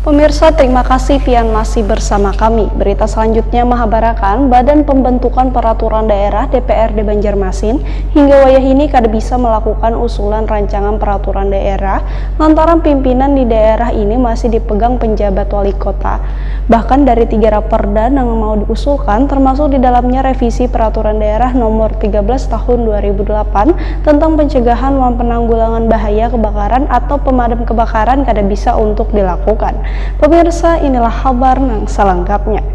Pemirsa, terima kasih Pian masih bersama kami. Berita selanjutnya mengabarkan Badan Pembentukan Peraturan Daerah DPRD Banjarmasin hingga wayah ini kada bisa melakukan usulan rancangan peraturan daerah lantaran pimpinan di daerah ini masih dipegang penjabat wali kota. Bahkan dari 3 raperda yang mau diusulkan termasuk di dalamnya revisi peraturan daerah nomor 13 tahun 2008 tentang pencegahan dan penanggulangan bahaya kebakaran atau pemadam kebakaran kada bisa untuk dilakukan. Pemirsa, inilah kabar yang selengkapnya.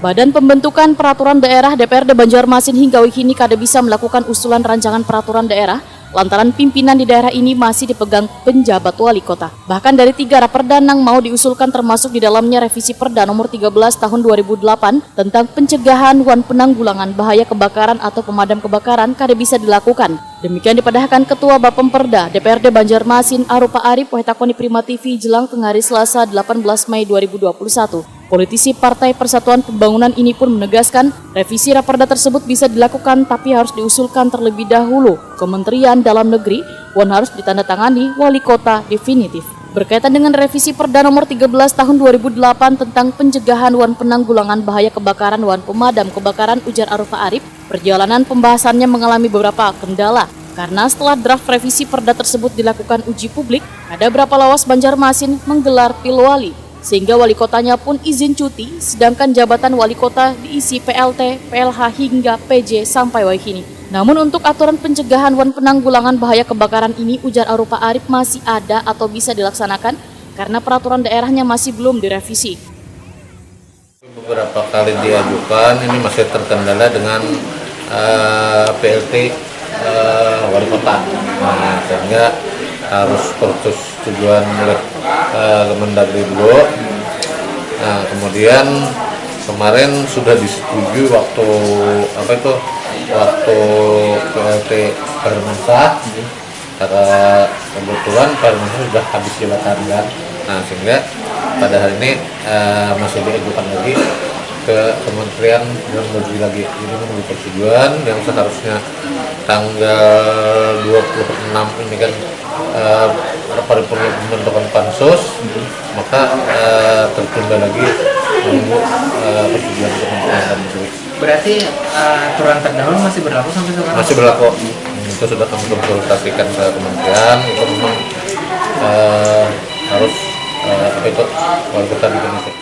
Badan Pembentukan Peraturan Daerah DPRD Banjarmasin hingga kini kada bisa melakukan usulan rancangan peraturan daerah lantaran pimpinan di daerah ini masih dipegang penjabat wali kota. Bahkan dari 3 raperda yang mau diusulkan termasuk di dalamnya revisi Perda nomor 13 tahun 2008 tentang pencegahan dan penanggulangan bahaya kebakaran atau pemadam kebakaran kada bisa dilakukan. Demikian dipadahkan Ketua Bapemperda DPRD Banjarmasin Arupa Arif Wahtakoni Prima TV jelang tengah hari Selasa 18 Mei 2021. Politisi Partai Persatuan Pembangunan ini pun menegaskan revisi raperda tersebut bisa dilakukan tapi harus diusulkan terlebih dahulu Kementerian Dalam Negeri dan harus ditandatangani wali kota definitif. Berkaitan dengan revisi Perda nomor 13 tahun 2008 tentang pencegahan dan penanggulangan bahaya kebakaran dan pemadam kebakaran, ujar Arupa Arif, perjalanan pembahasannya mengalami beberapa kendala. Karena setelah draft revisi Perda tersebut dilakukan uji publik, ada berapa lawas Banjarmasin menggelar pilwali, sehingga wali kotanya pun izin cuti, sedangkan jabatan wali kota diisi PLT, PLH hingga PJ sampai kini. Namun untuk aturan pencegahan dan penanggulangan bahaya kebakaran ini, ujar Arupa Arif, masih ada atau bisa dilaksanakan karena peraturan daerahnya masih belum direvisi. Beberapa kali diajukan, ini masih terkendala dengan PLT wali kota, sehingga harus persetujuan oleh Kemendagri dulu. Nah, kemudian kemarin sudah disetujui waktu PLT Permensa, karena kebetulan Permensa sudah habis jabatan kan. Nah, sehingga pada hari ini masih diajukan lagi ke Kementerian Dalam Negeri lagi. Ini menunggu persetujuan yang seharusnya tanggal 26 ini kan paripurna pembentukan pansus, maka tertunda lagi menunggu persetujuan Kementerian Dalam Negeri. Berarti aturan terdahulu masih berlaku sampai sekarang? Masih berlaku. Itu sudah kami konsultasikan ke kementerian, itu memang harus wali kota definitif.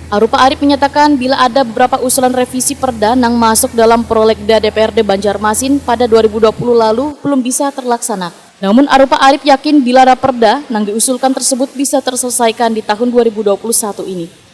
Arupa Arif menyatakan bila ada beberapa usulan revisi Perda yang masuk dalam prolegda DPRD Banjarmasin pada 2020 lalu belum bisa terlaksana. Namun Arupa Arif yakin bila raperda yang diusulkan tersebut bisa terselesaikan di tahun 2021 ini.